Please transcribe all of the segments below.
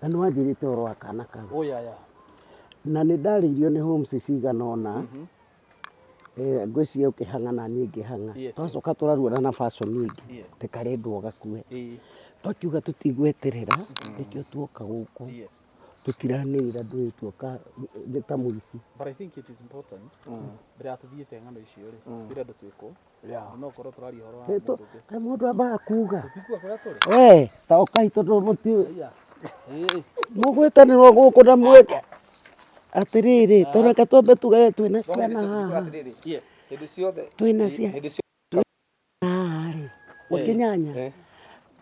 Na nĩ wanjĩrĩte ũhoro wa kana kau. Oh yeah, yeah. Na nĩ ndarĩirio nĩ homes cigana ũna. Ngwĩciria ũkĩhang'a na niĩ ngĩhang'a. Twacoka tũraruana na fashion ĩngĩ. Tĩkarendwo gakue. Twakiuga tũtigweterera nĩkĩo tuoka gũkũ. Tutiranĩrĩra ndũĩ tuoka nĩ ta mũici. But I think it is important. Mbere ya tuthiĩte ng'ano icio rĩ, twĩre andũ twĩkũ. No korwo tũraria ũhoro wa mũndũ ũngĩ. Kaĩ mũndũ ambaga kuga. Tũtikua kũrĩa tũrĩ. Ta ũkai tondũ mũti. Mũgwĩtanĩrwo gũkũ na mwĩke. Atĩrĩrĩ, tũreke twambe tugage twĩna ciana haha. Twĩna ciana haha rĩ. Ũkĩnyanya.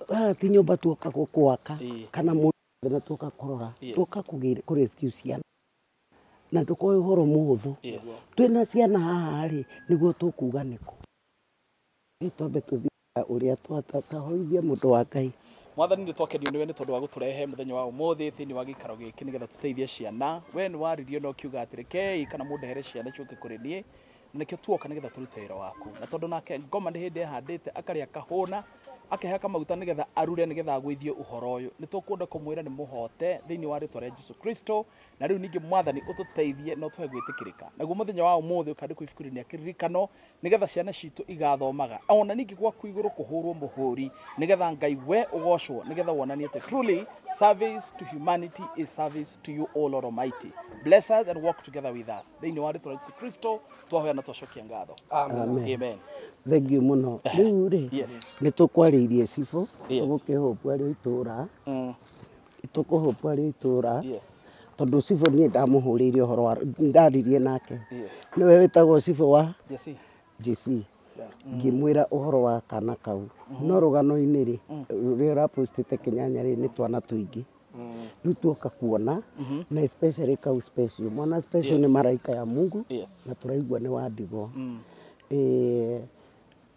Haha ti nyũmba tuoka gũkwaka kana mũndũ na tuoka kũrora. Tuoka kũrescue ciana. Na ndũkoĩ ũhoro mũhũthũ. Twĩna ciana haha rĩ, nĩguo tũkuga nĩkũ. Twambe tũthiĩ ũrĩa twatahoithia mũndũ wa Ngai. Mwathani nĩ twakenio nĩwe nĩ tondũ wa gũtũrehe mũthenya wa ũmũthĩ thĩinĩ wa gĩikaro gĩkĩ nĩgetha tũteithie ciana. We nĩ waririo na ũkiuga atĩ rekei kana mũndehere ciana ciũke kũrĩ niĩ. Nĩkĩo tuoka nĩgetha tũrute wĩra waku. Na tondũ nake ngoma nĩ hĩndĩ ehandĩte akarĩa kahũna akĩhaka maguta nĩgetha arure nĩgetha agũithie ũhoro ũyũ. Nĩ tũkwenda kũmwĩra nĩ mũhote thĩinĩ wa rĩĩtwa rĩa Jesũ Kristo. Na rĩu ningĩ Mwathani ũtũteithie na ũtũhe gwĩtĩkĩrĩka. Naguo mũthenya wa ũmũthĩ ũkandĩkwo ibuku-inĩ rĩa kĩririkano nĩgetha ciana citũ igathomaga. Ona ningĩ gwaku igũrũ kũhũrwo mũhũri nĩgetha Ngai we ũgocwo nĩgetha wonanie atĩ truly service to humanity is service to you, O Lord Almighty. Bless us and walk together with us. Thĩinĩ wa rĩĩtwa rĩa Jesũ Kristo twahoya na twacokia ngatho. Amen. Thengiũ mũno. Rĩu rĩ, nĩ tũkwarĩirie cibũ. Tũgũkĩhũpu arĩ itũũra. Tũkũhũpu arĩ itũũra. Tondũ cibũ niĩ ndamũhũrĩire ũhoro wa ndaririe nake. Nĩwe wĩtagwo cibũ wa JC. Ngĩmwĩra ũhoro wa kana kau. No rũgano-inĩ rĩ, rũrĩa ũrapostĩte Kĩnyanya rĩ, nĩ twana tũingĩ. Rĩu tuoka kuona na especially kau special. Mwana special nĩ maraika ya Mungu na tũraigua nĩ wa ndigwa.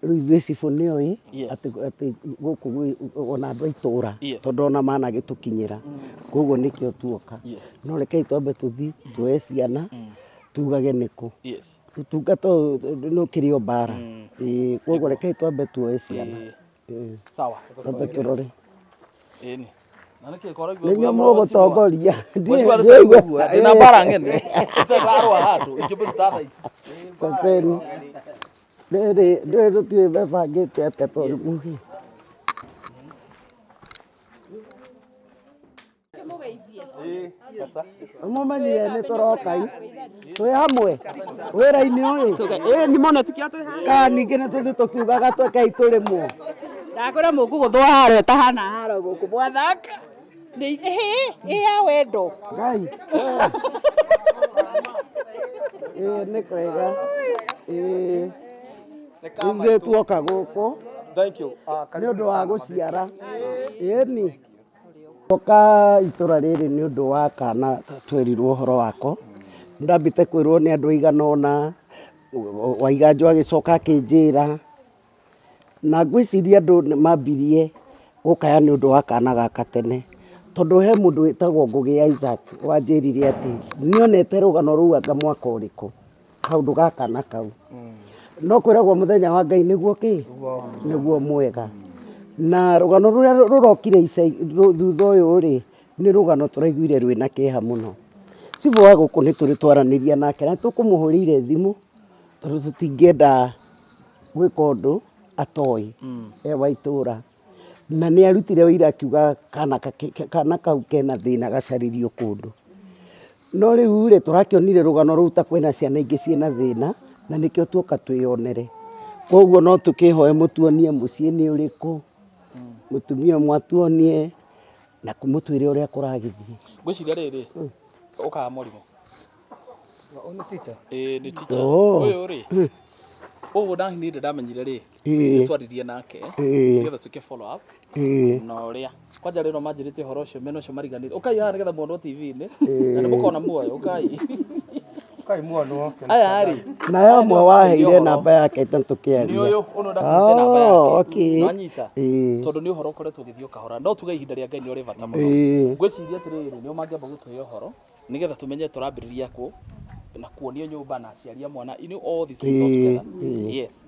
Rĩu ithuĩ cibũ nĩoĩ atĩ gũkũ ona andũ a itũũra tondũ ona managĩtũkinyĩra. Koguo nĩkĩo tuoka. No rekei twambe tũthiĩ tuoe ciana tugage nĩkũ. Ũtungata nĩ ũkĩrĩ o mbara. Koguo rekei twambe tuoe ciana. Sawa. Twambe tũrore. Nĩ inyuĩ mũgũtongoria. Ndĩna mbara ng'eni. Ũtararũa handũ ingĩmĩruta thaa ici. Ndũĩ tũtiũĩ mebangĩte atĩa tondũ muge. Mũmenyire nĩ tũroka twĩ hamwe wĩra-inĩ ũyũ. Nĩ mona tikĩa twĩ hamwe. Kana ningĩ nĩ tũthiĩ tũkiugaga twekei tũrĩmwo. Ndakwĩra mũkũgũthwo haro ĩtahana haro gũkũ mwathaka. Ya wendo. Ngai. Nĩ kwega. Ithuĩ tuoka gũkũ nĩ ũndũ wa gũciara. Ĩni. Tuoka itũra rĩrĩ nĩ ũndũ wa kana twerirwo ũhoro wako. Ndambĩte kwĩrwo nĩ andũ aigana ũna. Waiganjo agĩcoka akĩnjĩra. Na ngwĩciria andũ mambirie gũkaya nĩ ũndũ wa kana gaka tene. Tondũ he mũndũ wĩtagwo Ngũgĩ Isaac wanjĩrire atĩ nĩonete rũgano rũu anga mwaka ũrĩkũ. Kaũndũ gaka na kau. No kwĩragwo mũthenya wa Ngai nĩguo kĩ? Nĩguo mwega. Na rũgano rũrĩa rũrokire thutha ũyũ rĩ, nĩ rũgano tũraiguire rwĩna kĩeha mũno. Cibũ wa gũkũ nĩ tũrĩ twaranĩria nake na tũkũmũhũrĩire thimũ tondũ tũtingĩenda gwĩka ũndũ atoĩ wa itũũra. Na nĩ arutire wĩira akiuga kana kau kena thĩna gacarĩrio kũndũ. No rĩu rĩ tũrakĩonire rũgano rũu ta kwĩna ciana ingĩ ciĩna thĩna na nĩkĩo tuoka twĩonere. Koguo no tũkĩhoe mũtuonie mũciĩ nĩ ũrĩkũ. Mũtumia mwatuonie na kũmũtwĩre ũrĩa kũragĩthiĩ. Ngwĩciria rĩrĩ ũkaga mũrimũ. Nĩ teacher. Nĩ teacher. Ũyũ rĩ. Ũguo nĩ ndamenyire rĩ. Nĩ twaririe nake. Nĩgetha tũke follow up. Na ũrĩa. Kwanja rĩrĩ manjĩrĩte ũhoro ũcio mena ũcio mariganĩre. Ũkai haha nĩgetha muonwo TV-inĩ. Na nĩ mũkona muoyo. Ũkai. Ũkai muonwo. Aya rĩ. Na yo mwe waheire namba yake tũkĩaria. Nĩ ũyũ ũno ndakĩte namba yake. Okay. Wanyita. Tondũ nĩ ũhoro ũkoretwo ũgĩthiĩ o kahora. No tuge ihinda rĩa Ngai nĩ ũrĩ bata mũno. Ngwĩciria atĩrĩrĩ nĩo mangĩamba gũtũhe ũhoro nĩgetha tũmenye tũrambĩrĩria kũ na kuonio nyũmba na aciari a mwana. You know all these things all together. Yes.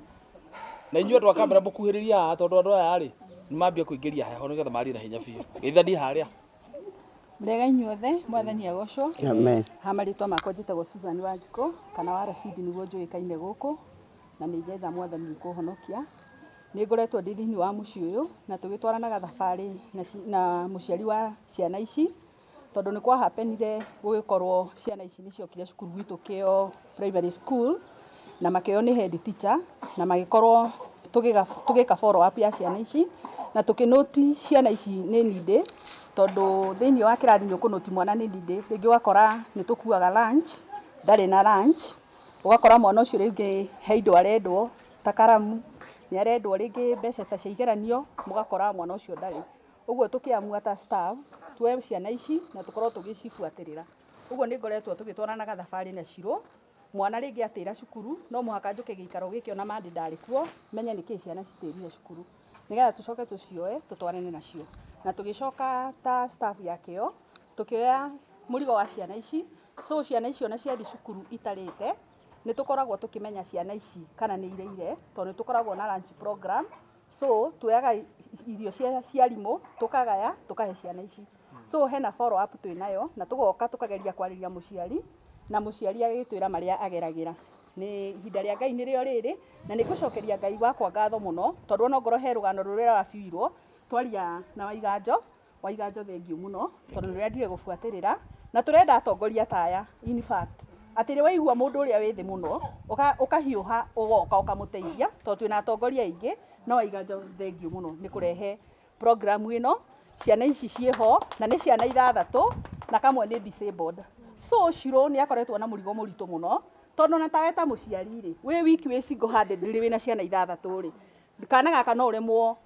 Na inyuĩ andũ a kamera mũkuhĩrĩria haha tondũ andũ aya rĩ nĩ mambia kũingĩria heho nĩgetha marie na hinya biũ. Geithani harĩa. Mbega inyuothe mwathani agocwo. Amen. Hamarĩtwa makwa njĩtagwo Susan Wanjikũ kana wa Rashidi nĩguo njũĩkaine gũkũ, na nĩ njetha mwathani kũhonokia. Nĩ ngoretwo ndĩ thĩinĩ wa mũciĩ ũyũ na tũgĩtwaranaga thabarĩ na mũciari wa ciana ici, tondũ nĩ kwa happenire gũgĩkorwo ciana ici nĩ ciokire cukuru gwitũ Kĩo primary school na makĩoywo nĩ head teacher na magĩkorwo tũgĩka follow up ya ciana ici na tũkĩnoti ciana ici nĩ nindĩ, tondũ thĩinĩ wa kĩrathi nĩ ũkũnoti mwana nĩ nindĩ, rĩngĩ ũgakora nĩ tũkuaga lunch, ndarĩ na lunch, ũgakora mwana ũcio rĩngĩ he indo arendwo ta karamu, nĩ arendwo rĩngĩ mbeca ta cia igeranio, mũgakora mwana ũcio ndarĩ. Ũguo tũkĩamua ta staff tuoe ciana ici na tũkorwo tũgĩcibuatĩrĩra. Ũguo nĩ ngoretwo tũgĩtwaranaga thabarĩ na Shirũ, mwana rĩngĩ atĩra cukuru no mũhaka njũke gĩikaro gĩkĩ ona mandi ndarĩ kuo menye nĩkĩ ciana citĩrire cukuru, nĩgetha tũcoke tũcioe tũtwarane nacio. Na tũgĩcoka ta staff ya Kĩo tũkĩoya mũrigo wa ciana ici, so ciana icio na ciathi cukuru itarĩte nĩ tũkoragwo tũkĩmenya ciana ici kana nĩ ireire, tondũ nĩ tũkoragwo na lunch program, so tuoyaga irio cia arimũ tũkagaya tũkahe ciana ici. So hena follow up twĩnayo na tũgoka tũkageria kwarĩria mũciari na mũciari agĩtwĩra marĩa ageragĩra. Nĩ ihinda rĩa Ngai nĩrĩo rĩrĩ na nĩ ngũcokeria Ngai wakwa ngatho mũno, tondũ ona ngorwo he rũgano rũrĩa rwabuirwo twaria na Waiganjo thengiũ mũno, tondũ nĩ rwendire gũbuatĩrĩra na tũrenda atongoria taya in fact atĩ rĩ waigua mũndũ ũrĩa wĩ thĩ mũno ũkahiũha ũgoka ũkamũteithia, tondũ twĩna atongoria aingĩ, no Waiganjo thengiũ mũno nĩ kũrehe program ĩno. Ciana ici ciĩho na nĩ ciana 6 na kamwe nĩ disabled. So Shirũ nĩ akoretwo na mũrigo mũritũ mũno, tondũ na tawe ta mũciari rĩ wĩ wiki wĩ single handed rĩ wĩna ciana 6 rĩ kana gaka no ũremwo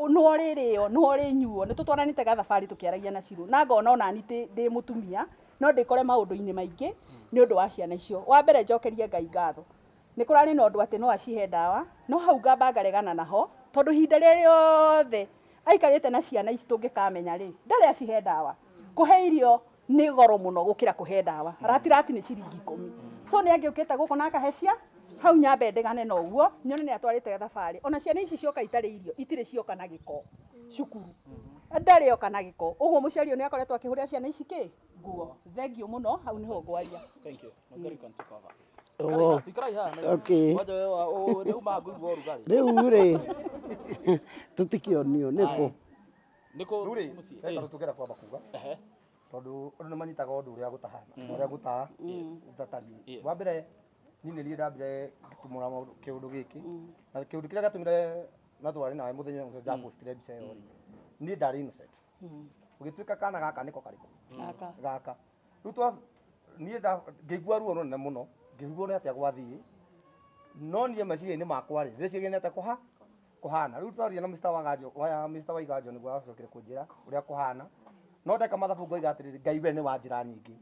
no rĩrĩo no rĩnyuo. Nĩ tũtwaranĩte gathabarĩ tũkĩaragia na Shirũ na ngona ona ni ndĩ mũtumia no ndĩkore maũndũ-inĩ maingĩ nĩ ũndũ wa ciana icio. Wa mbere njokerie Ngai ngatho, nĩ kũrarĩ na ũndũ atĩ no acihe ndawa, no hau ngamba ngaregana naho, tondũ ihinda rĩothe aikarĩte na ciana ici tũngĩkamenya rĩ ndarĩ acihe ndawa. Kũhe irio nĩ goro mũno gũkĩra kũhe ndawa, ratirati nĩ ciringi 10. So nĩ angĩũkĩte gũkũ na akahecia hau nyambe ndegane na ũguo nyone nĩ atwarĩte thabarĩ. Ona ciana ici cioka itarĩ irio itirĩ cioka na gĩko cukuru, ndarĩ oka na gĩko. Ũguo mũciari nĩ akoretwo akĩhũrĩra ciana ici nguo. Thengiũ mũno, hau nĩho ngwaria. Thank you. Oh, okay. Rĩu rĩ tũtikĩonio nĩkũ rĩu rĩ tũgera kwamba kuga tondũ andũ nĩ manyitaga ũndũ ũrĩa gũtahana ũrĩa gũtaha gũtatariĩ. Wa mbere niĩ nĩ niĩ ndambire ngĩtumũra kĩũndũ gĩkĩ na kĩũndũ kĩrĩa gĩatũmire na twarĩ nawe mũthenya ũcio njapostire mbica ĩyo rĩ niĩ ndarĩ innocent. Ũgĩtuĩka kana gaka nĩko karĩkũ gaka rĩu niĩ ngĩigua ruo rũnene mũno, ngĩrigwo nĩ atĩa gwathiĩ, no niĩ meciria-inĩ makwa rĩ ndĩreciria nĩ atĩa kũhana. Rĩu twaria na Mr. Waiganjo nĩguo acokire kũnjĩra ũrĩa kũhana, no ndeka mathabu ngoiga atĩrĩrĩ Ngai we nĩ wa njĩra nyingĩ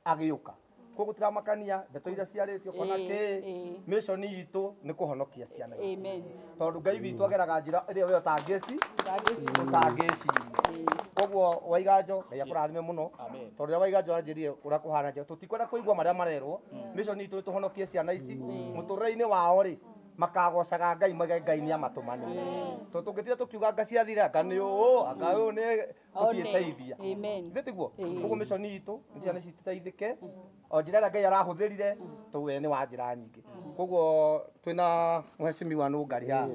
agĩũka. Koguo tũramakania ndeto iria ciarĩtio kana kĩ mission itũ nĩ kũhonokia ciana. Amen. Tondũ Ngai witũ ageraga njĩra ĩrĩa we ũtangĩciria. Koguo Waiganjo Ngai akũrathime mũno, tondũ rĩrĩa Waiganjo anjĩrire ũrĩa kũhana nja tũtikwenda kũigua marĩa marerwo. Mission itũ nĩ tũhonokie ciana ici mũtũrĩre-inĩ wao rĩ makagocaga Ngai mage Ngai nĩ amatumani. Tondũ tũngĩthiĩ tũkiuga anga ciathira anga nĩ anga ũyũ nĩ tũkĩteithia. Nĩ tiguo. Koguo mission itũ nĩ ciana citeithĩke o njĩra ĩrĩa Ngai arahũthĩrire tũwe nĩ wa njĩra nyingĩ. Koguo twĩna Mheshimiwa Nũngari haha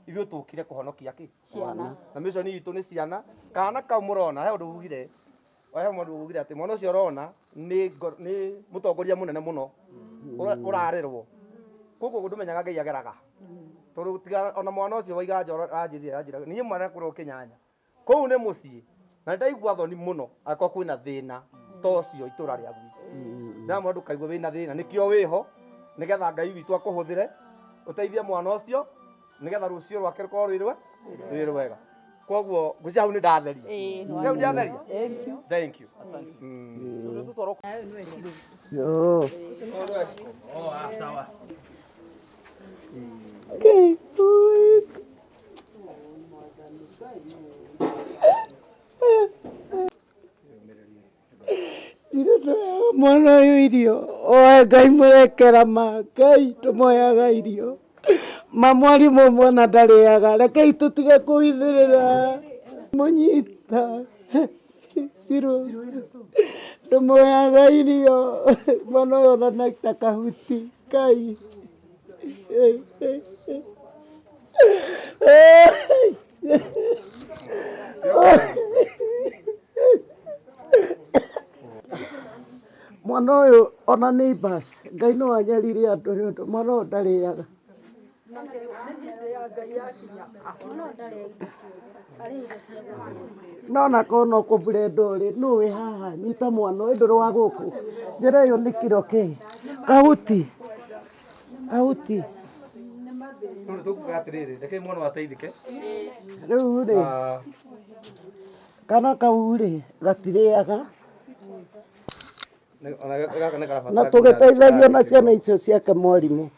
ithuĩ tũkire kũhonokia ciana na mission itũ nĩ ciana. Kana kau mũrona he ũndũ ugire atĩ mwana ũcio ũrona nĩ mũtongoria mũnene mũno ũrarerwo. Koguo ndũmenyaga Ngai ageraga, tondũ tiga ona mwana ũcio Waiganjo anjĩrire niĩ mwana kũrĩa Kĩnyanya kũu nĩ mũciĩ na ndaigua thoni mũno angĩkorwo kwĩna thĩna ta ũcio itũra rĩa gwitũ. Ndamwĩra ndũkaigue wĩna thĩna nĩkĩo wĩho nĩgetha Ngai witũ akũhũthĩre ũteithie mwana ũcio nĩgetha rũciũ rwake rũkorwo rwĩ rwega. Koguo ngwĩciria hau nĩ ndatheria. Rĩu ndatheria. Thank you. Sawa. mwana ũyũ irio oe Ngai mũrekera Ngai tũmoyaga irio mwarimũ mwana ndarĩaga rekei tũtige kũhithĩrĩra mũnyita Ciro ndũmũheaga irio mwana ũyũ ona naita kahuti Ngai. Mwana ũyũ ona neighbors Ngai no anyarire andũ nĩ ũndũ mwana ũyũ ndarĩaga. No nakona kũburenda ũrĩ nũ wĩ haha nyita mwana ũyũ ndũrĩ wa gũkũ njĩra ĩyo nĩ kiro kĩ kahuti kahuti rĩu rĩ kana kau rĩ gatirĩaga na tũgĩteithagio na ciana icio ciake mwarimũ.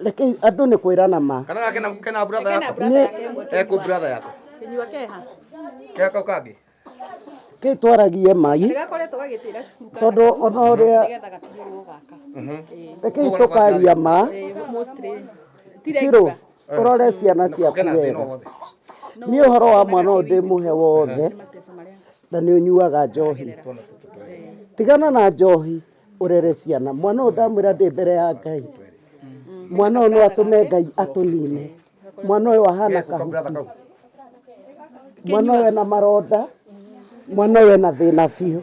Reke andũ nĩ kwĩrana ma kana kena brother yako eko brother yako Kinyua keha keko kangĩ kĩ twaragie mai tondũ ona ũrĩa reke tũkaria ma Ciro ũrore ciana ciaku wega. Niĩ ũhoro wa mwana ũyũ ndĩmũhe wothe na nĩ ũnyuaga njohi. Tigana na njohi ũrere ciana. Mwana ũyũ ndamwĩra ndĩ mbere ya Ngai. Mwana ũyũ no atũme Ngai atũnine. Mwana ũyũ ahana kahuti. Mwana ũyũ ena maronda. Mwana ũyũ ena thĩna biũ.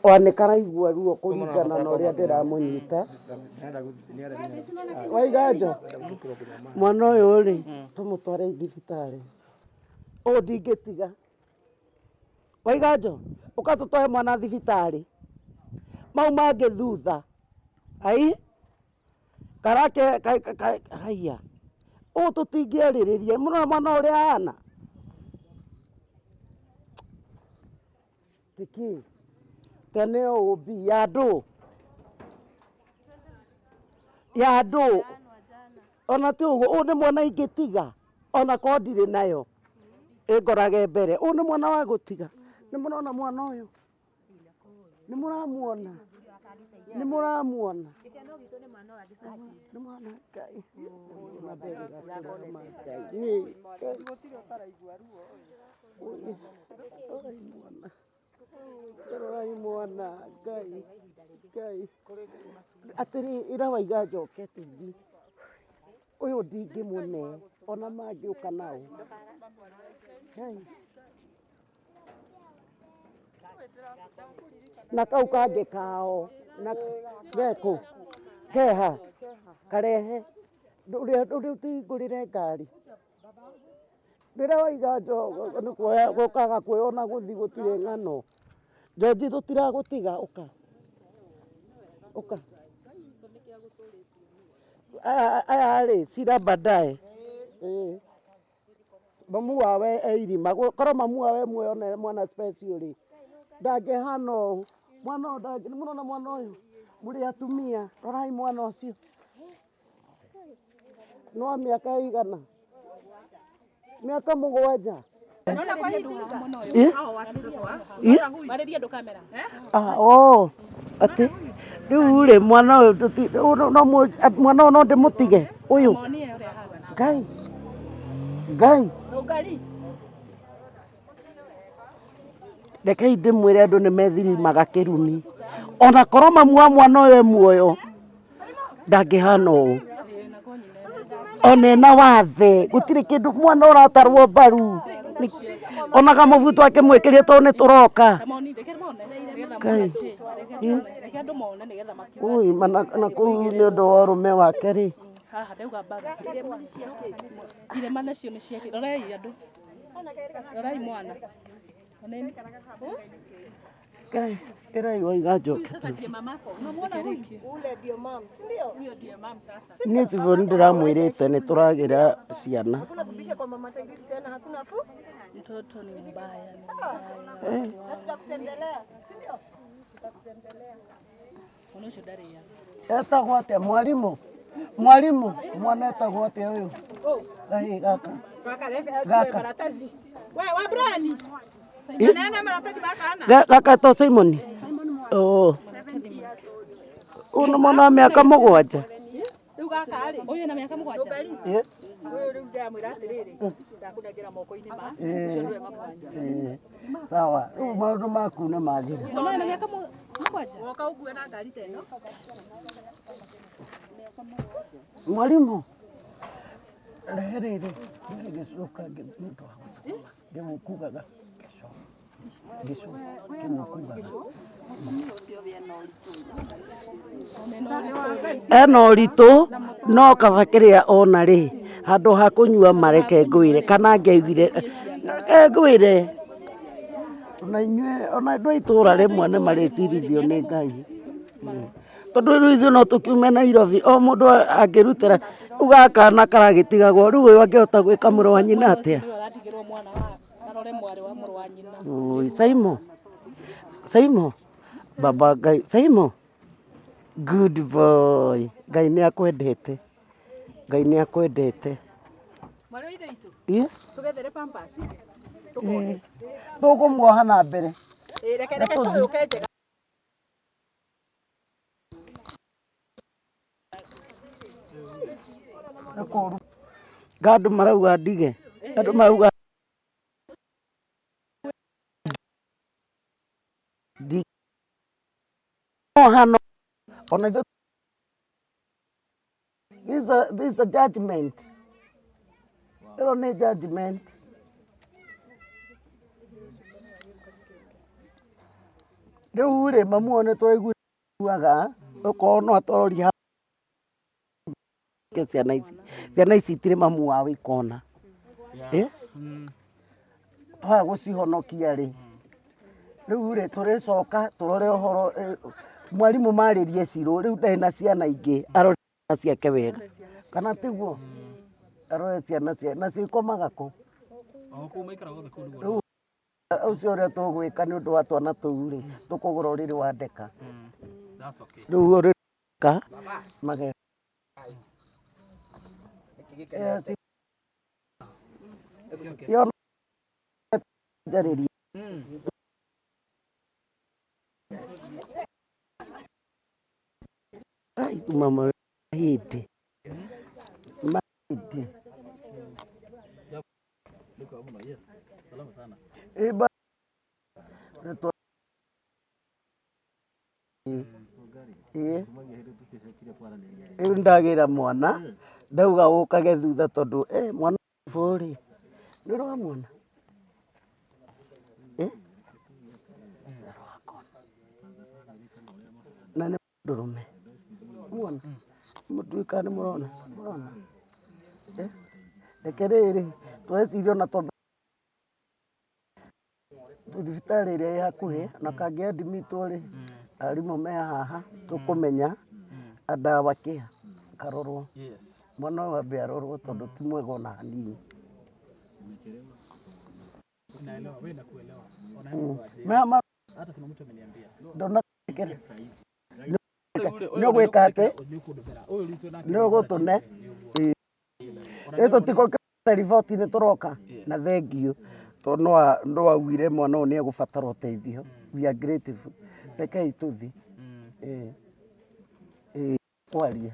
Ona nĩ karaigua ruo kũringana na ũrĩa ndĩramũnyita. Waiganjo mwana ũyũ rĩ tũmũtware thibitarĩ. Ũũ ndingĩtiga. Waiganjo ũka tũtware mwana thibitarĩ. Mau mangĩ thutha. Ai karake haya ũũ tũtingĩarĩrĩria mũno mwana ũrĩa ahana. Tiki tene ũũmbi ya andũ ona ti ũguo ũũ nĩ mwana ingĩtiga ona ko ndirĩ nayo ĩngorage mbere. Ũũ nĩ mwana wa gũtiga. Nĩ mũrona mwana ũyũ nĩ mũramuona nĩ mũramuona nĩ mwana Ngai rorai mwana Ngai Ngai atĩrĩ ĩra Waiganjo oke tũthiĩ. Ũyũ ndingĩmũne ona mangĩũka nao Ngai. Na kau kangĩ kao na geko keha karehe rĩu tihingũrĩre ngari. Rĩrĩa Waiganjo nĩ kuoya gũkaga kwĩona gũthiĩ gũtirĩ ng'ano. Njonji tũtiragũtiga ũka ũka. Aya rĩ cira baadaye. Mamu wawe e irima korwo mamu wawe muoyo na mwana special rĩ ndangĩhana ũũ. Mwana ũyũ ndangĩ nĩ mũrona mwana ũyũ mũrĩ atumia rorai mwana ũcio nĩ wa mĩaka ĩigana? Mĩaka 7. Atĩ rĩu rĩ mwana ũyũ no ndĩmũtige ũyũ Ngai Ngai. Rekei ndĩmwĩre andũ nĩ methirimaga kĩrumi. Ona korwo mamu wa mwana ũyũ muoyo ndangĩhana ũũ. Ona ena wathe gũtirĩ kĩndũ mwana ũratarwo mbaru. Ona kamũbuto akĩmwĩkĩria tondũ nĩ tũroka. Ngai. Ui na kũu nĩ ũndũ wa ũrũme wake rĩ. Haha ndauga mbaru. Irema nacio nĩ ciake. Rorai andũ. Rorai mwana. Oneni. Ngai, ĩrai Waiganjo. Niĩ Tivoni ndĩramwĩrĩte nĩ tũragĩra ciana. Mtoto ni mbaya. Etagwo atĩa mwarimũ? Mwarimũ mwana etagwo atĩa ũyũ? Gai gaka. Gaka. Gaka to Simon. Oh. Uno mwana wa mĩaka 7. Rĩu gaka rĩ. Ũyũ na mĩaka 7. Uyu riu ndamwira atiriri ndakunengera moko-ini ma ucio niwe mamwanja. Sawa, rĩu maũndũ maku nĩ magĩrĩru. Ona na miaka mũgwanja woka ũkue na ngari ta ĩno. Mwarimũ, rehe rĩrĩ gĩcoka gĩgũkugaga ena ũritũ no kaba kĩrĩa ona rĩ handũ ha kũnyua mareke ngwĩre kana ngeiguire ngwĩre ona inyuĩ ona andũ a itũũra rĩmwe nĩ marĩcirithio nĩ Ngai tondũ rĩu ithuĩ no tũkiume Nairobi o mũndũ angĩrutĩra rĩu gaka na karagĩtigagwo rĩu ũyũ angĩhota gwĩka mũrũ wa nyina atĩa. Oi, Saimo, baba Ngai, Saimo, good boy, Ngai nĩ akwendete, Ngai nĩ akwendete. Mwarĩ wa ithe itũ Ĩ tũgethere pampers tũkũmuoha na mbere. Reke cũyũke njega. Andũ marauga ndige, andũ marauga hano ona this is a judgment. Ĩno nĩ judgment. Rĩu rĩ mamuone tũraiguaga okorwo no atwaroria ciana ici itirĩ mamu wao ikona twa gũcihonokia rĩ rĩu rĩ tũrĩcoka tũrore ũhoro mwarimũ marĩrie cirũ rĩu ndarĩ na ciana ingĩ arore ciana ciake wega kana tiguo arore ciana ciake nacio ikomaga kũ rĩu ũcio ũrĩa tũgwĩka nĩ ũndũ wa twana tũu rĩ tũkũgũra ũrĩrĩ wa ndeka rĩu ũrĩrĩ wa ndeka mage jarĩria ai mama hiti mahiti eba ndagira mwana ndauga ũkage thutha tondũ mwana bũrĩ nĩ ũrĩ mwana na nĩ ndũrũme muona mũtuĩka nĩ mũrona reke rĩrĩ tweciria ona tondũ thibitarĩ ĩrĩa ĩ hakuhĩ na kangĩ admitwo rĩ arimũ me haha tũkũmenya ndawa kĩa karorwo mwana ũyũ ambe arorwo tondũ ti mwega ona hanini. Hata kuna mtu ameniambia nĩ ũgwĩka atĩ nĩ ũgũtũne tũtikũkĩra riboti nĩ tũroka na thengiũ tondũ no augire mwana ũyũ nĩ egũbatara ũteithio we are grateful rekei tũthiĩ kwaria.